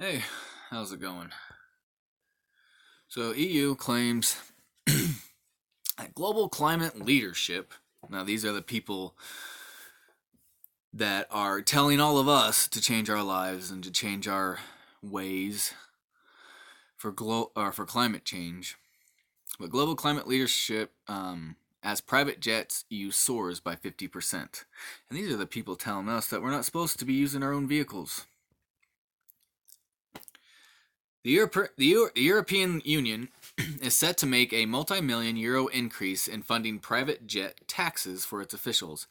Hey, how's it going? So, EU claims that global climate leadership. Now, these are the people that are telling all of us to change our lives and to change our ways for climate change. But global climate leadership, as private jets use soars by 50%. And these are the people telling us that we're not supposed to be using our own vehicles. The European Union is set to make a multi-million euro increase in funding private jet taxes for its officials,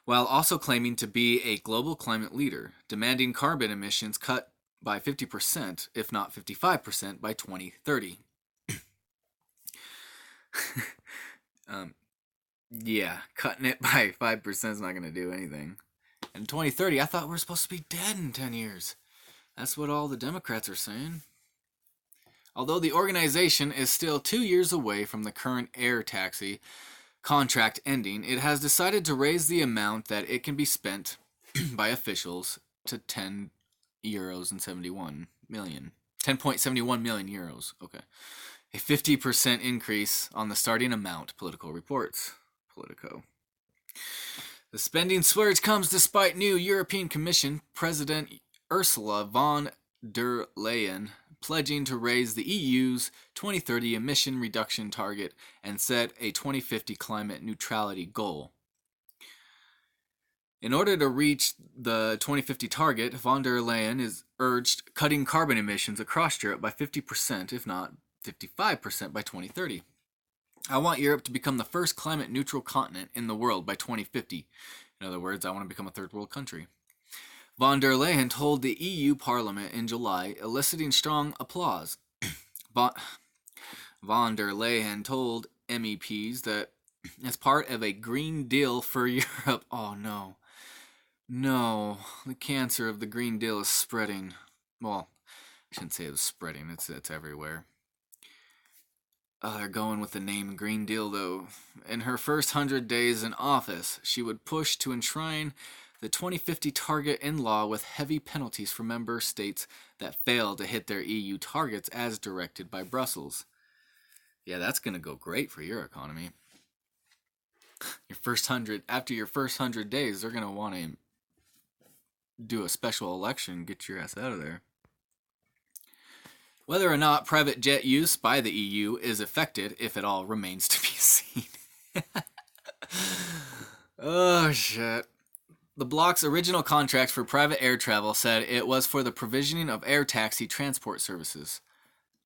while also claiming to be a global climate leader, demanding carbon emissions cut by 50%, if not 55%, by 2030. Yeah, cutting it by 5% is not going to do anything. In 2030, I thought we were supposed to be dead in 10 years. That's what all the Democrats are saying. Although the organization is still 2 years away from the current air taxi contract ending, it has decided to raise the amount that it can be spent by officials to 10.71 million. 10.71 million euros. Okay. A 50% increase on the starting amount, Politico reports. Politico. The spending splurge comes despite new European Commission President Ursula von der Leyen pledging to raise the EU's 2030 emission reduction target and set a 2050 climate neutrality goal. In order to reach the 2050 target, von der Leyen is urged cutting carbon emissions across Europe by 50%, if not 55% by 2030. I want Europe to become the first climate neutral continent in the world by 2050. In other words, I want to become a third world country. Von der Leyen told the EU Parliament in July, eliciting strong applause. Von der Leyen told MEPs that as part of a Green Deal for Europe, oh no, the cancer of the Green Deal is spreading. Well, I shouldn't say it was spreading, it's everywhere. They're going with the name Green Deal, though. In her first 100 days in office, she would push to enshrine the 2050 target in law with heavy penalties for member states that fail to hit their EU targets as directed by Brussels. Yeah, that's going to go great for your economy. After your first 100 days, they're going to want to do a special election and get your ass out of there. Whether or not private jet use by the EU is affected, if at all, remains to be seen. Oh, shit. The bloc's original contract for private air travel said it was for the provisioning of air taxi transport services,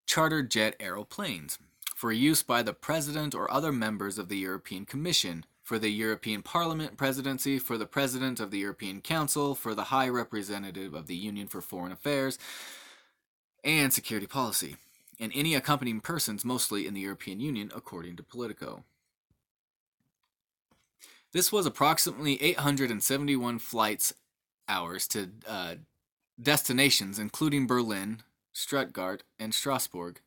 chartered jet aeroplanes, for use by the President or other members of the European Commission, for the European Parliament presidency, for the President of the European Council, for the High Representative of the Union for Foreign Affairs and Security Policy, and any accompanying persons mostly in the European Union, according to Politico. This was approximately 871 flights hours to destinations including Berlin, Stuttgart, and Strasbourg.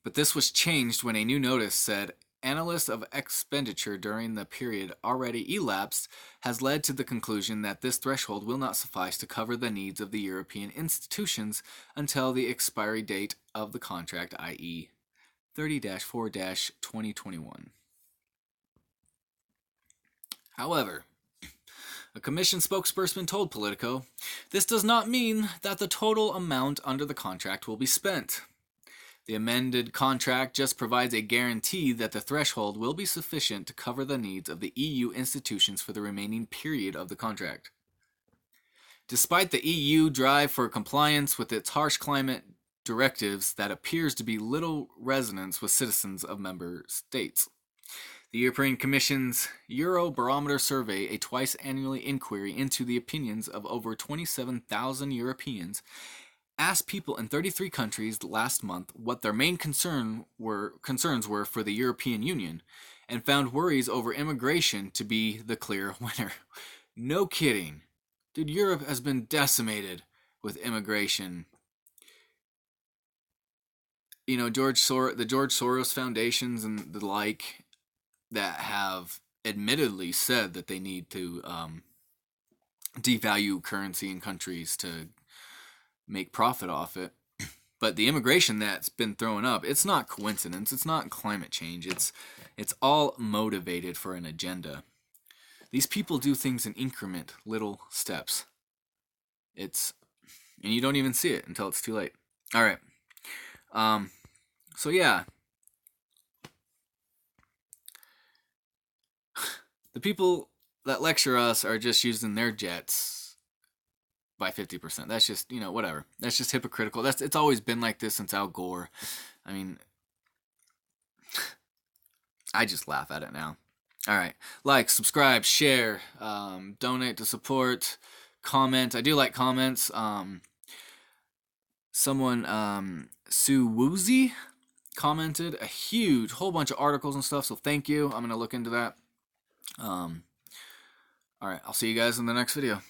But this was changed when a new notice said analysis of expenditure during the period already elapsed has led to the conclusion that this threshold will not suffice to cover the needs of the European institutions until the expiry date of the contract, i.e. 30-4-2021. However, a Commission spokesperson told Politico, this does not mean that the total amount under the contract will be spent. The amended contract just provides a guarantee that the threshold will be sufficient to cover the needs of the EU institutions for the remaining period of the contract. Despite the EU drive for compliance with its harsh climate directives that appears to be little resonance with citizens of member states. The European Commission's Eurobarometer survey, a twice-annually inquiry into the opinions of over 27,000 Europeans, asked people in 33 countries last month what their main concerns were for the European Union, and found worries over immigration to be the clear winner. No kidding. Dude, Europe has been decimated with immigration. You know, the George Soros foundations and the like that have admittedly said that they need to devalue currency in countries to make profit off it. But the immigration that's been thrown up, it's not coincidence. It's not climate change. It's all motivated for an agenda. These people do things in increment, little steps. And you don't even see it until it's too late. All right. So yeah. The people that lecture us are just using their jets by 50%. That's just, whatever. That's just hypocritical. It's always been like this since Al Gore. I mean, I just laugh at it now. All right. Like, subscribe, share, donate to support, comment. I do like comments. Someone, Sue Woozy, commented a whole bunch of articles and stuff, so thank you. I'm going to look into that. All right, I'll see you guys in the next video.